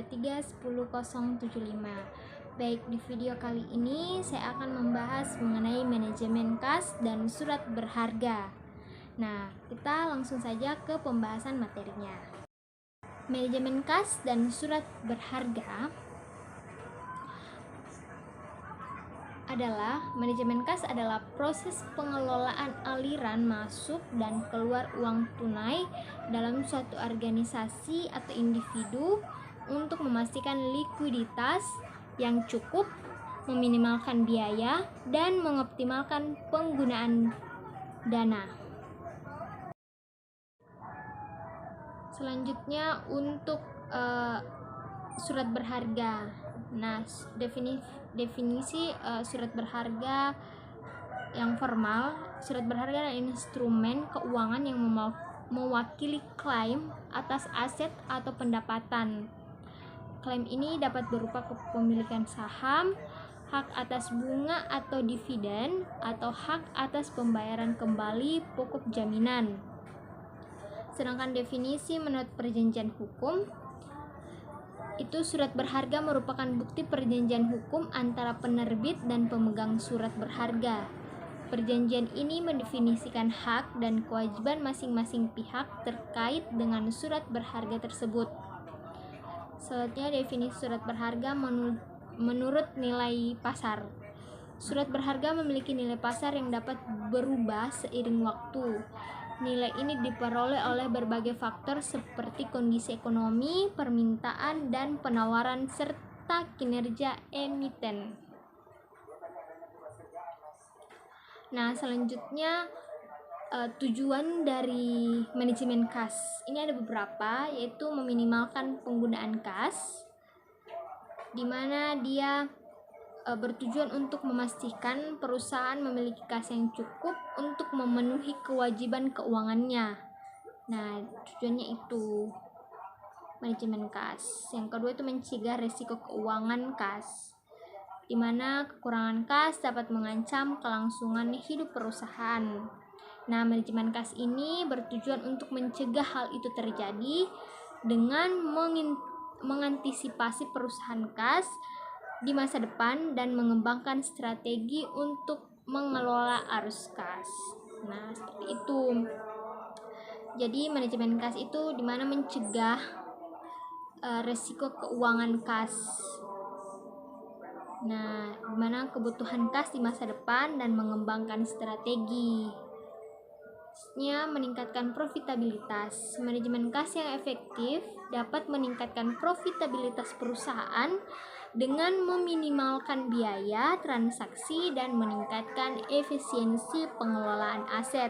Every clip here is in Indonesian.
331075. Baik, di video kali ini saya akan membahas mengenai manajemen kas dan surat berharga. Nah, kita langsung saja ke pembahasan materinya. Manajemen kas dan surat berharga adalah proses pengelolaan aliran masuk dan keluar uang tunai dalam suatu organisasi atau individu untuk memastikan likuiditas yang cukup, meminimalkan biaya, dan mengoptimalkan penggunaan dana. Selanjutnya untuk surat berharga. Nah, definisi surat berharga yang formal. Surat berharga adalah instrumen keuangan yang mewakili klaim atas aset atau pendapatan. Klaim ini dapat berupa kepemilikan saham, hak atas bunga atau dividen, atau hak atas pembayaran kembali pokok jaminan. Sedangkan definisi menurut perjanjian hukum, itu surat berharga merupakan bukti perjanjian hukum antara penerbit dan pemegang surat berharga. Perjanjian ini mendefinisikan hak dan kewajiban masing-masing pihak terkait dengan surat berharga tersebut. Selanjutnya definisi surat berharga menurut nilai pasar. Surat berharga memiliki nilai pasar yang dapat berubah seiring waktu. Nilai ini diperoleh oleh berbagai faktor seperti kondisi ekonomi, permintaan, dan penawaran, serta kinerja emiten. Nah, selanjutnya tujuan dari manajemen kas. Ini ada beberapa, yaitu meminimalkan penggunaan kas, di mana dia bertujuan untuk memastikan perusahaan memiliki kas yang cukup untuk memenuhi kewajiban keuangannya. Nah, tujuannya itu manajemen kas. Yang kedua itu mencegah risiko keuangan kas, di mana kekurangan kas dapat mengancam kelangsungan hidup perusahaan. Nah, manajemen kas ini bertujuan untuk mencegah hal itu terjadi dengan mengantisipasi perusahaan kas di masa depan dan mengembangkan strategi untuk mengelola arus kas. Nah, seperti itu. Jadi manajemen kas itu dimana mencegah resiko keuangan kas. Nah, dimana kebutuhan kas di masa depan dan mengembangkan strategi. Meningkatkan profitabilitas. Manajemen kas yang efektif dapat meningkatkan profitabilitas perusahaan dengan meminimalkan biaya transaksi dan meningkatkan efisiensi pengelolaan aset.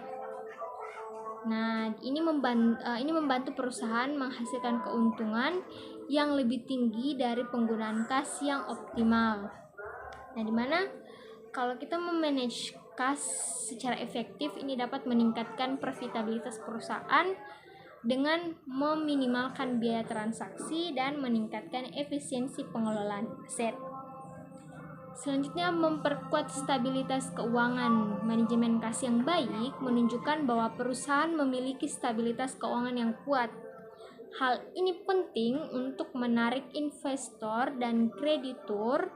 Nah, ini membantu perusahaan menghasilkan keuntungan yang lebih tinggi dari penggunaan kas yang optimal. Nah, dimana kalau kita memanage kas secara efektif, ini dapat meningkatkan profitabilitas perusahaan dengan meminimalkan biaya transaksi dan meningkatkan efisiensi pengelolaan aset. Selanjutnya, memperkuat stabilitas keuangan. Manajemen kas yang baik menunjukkan bahwa perusahaan memiliki stabilitas keuangan yang kuat. Hal ini penting untuk menarik investor dan kreditur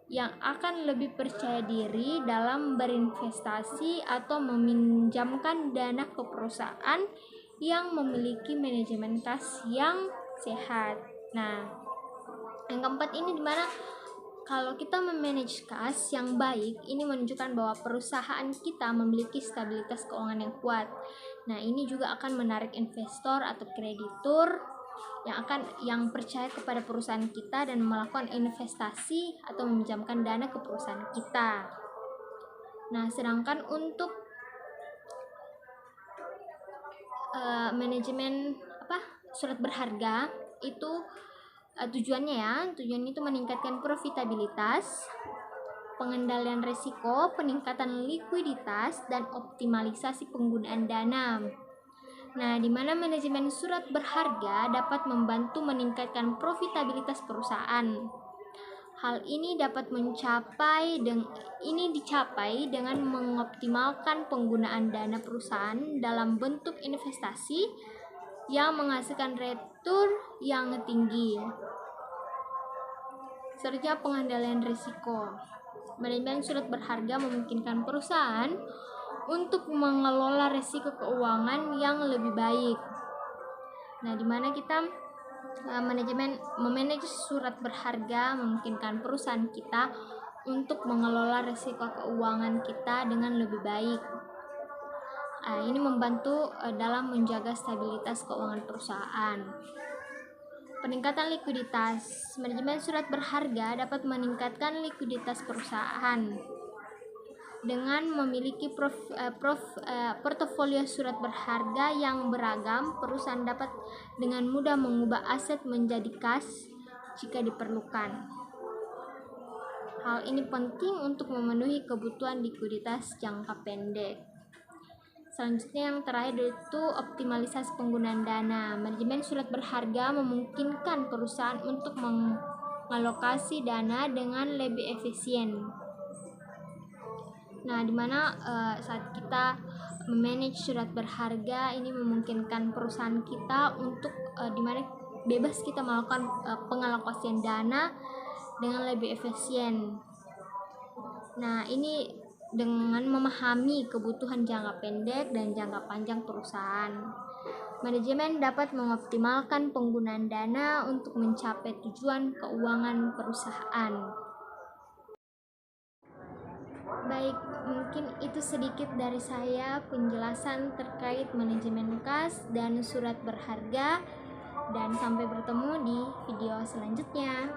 yang akan lebih percaya diri dalam berinvestasi atau meminjamkan dana ke perusahaan yang memiliki manajemen kas yang sehat. Nah, yang keempat ini dimana kalau kita memanage kas yang baik, ini menunjukkan bahwa perusahaan kita memiliki stabilitas keuangan yang kuat. Nah, ini juga akan menarik investor atau kreditur yang percaya kepada perusahaan kita dan melakukan investasi atau meminjamkan dana ke perusahaan kita. Nah, sedangkan untuk manajemen surat berharga itu tujuannya itu meningkatkan profitabilitas, pengendalian risiko, peningkatan likuiditas, dan optimalisasi penggunaan dana. Nah, di mana manajemen surat berharga dapat membantu meningkatkan profitabilitas perusahaan. Hal ini dapat dicapai dengan mengoptimalkan penggunaan dana perusahaan dalam bentuk investasi yang menghasilkan return yang tinggi. Selanjutnya, pengendalian risiko. Manajemen surat berharga memungkinkan perusahaan untuk mengelola risiko keuangan yang lebih baik. Nah, di mana kita memanage surat berharga memungkinkan perusahaan kita untuk mengelola risiko keuangan kita dengan lebih baik. Ini membantu dalam menjaga stabilitas keuangan perusahaan. Peningkatan likuiditas. Manajemen surat berharga dapat meningkatkan likuiditas perusahaan. Dengan memiliki portofolio surat berharga yang beragam, perusahaan dapat dengan mudah mengubah aset menjadi kas jika diperlukan. Hal ini penting untuk memenuhi kebutuhan likuiditas jangka pendek. Selanjutnya, yang terakhir yaitu optimalisasi penggunaan dana. Manajemen surat berharga memungkinkan perusahaan untuk mengalokasi dana dengan lebih efisien. Nah, dimana saat kita memanage surat berharga ini memungkinkan perusahaan kita untuk dimana bebas kita melakukan pengalokasian dana dengan lebih efisien. Nah, ini dengan memahami kebutuhan jangka pendek dan jangka panjang perusahaan. Manajemen dapat mengoptimalkan penggunaan dana untuk mencapai tujuan keuangan perusahaan. Baik, mungkin itu sedikit dari saya penjelasan terkait manajemen kas dan surat berharga, dan sampai bertemu di video selanjutnya.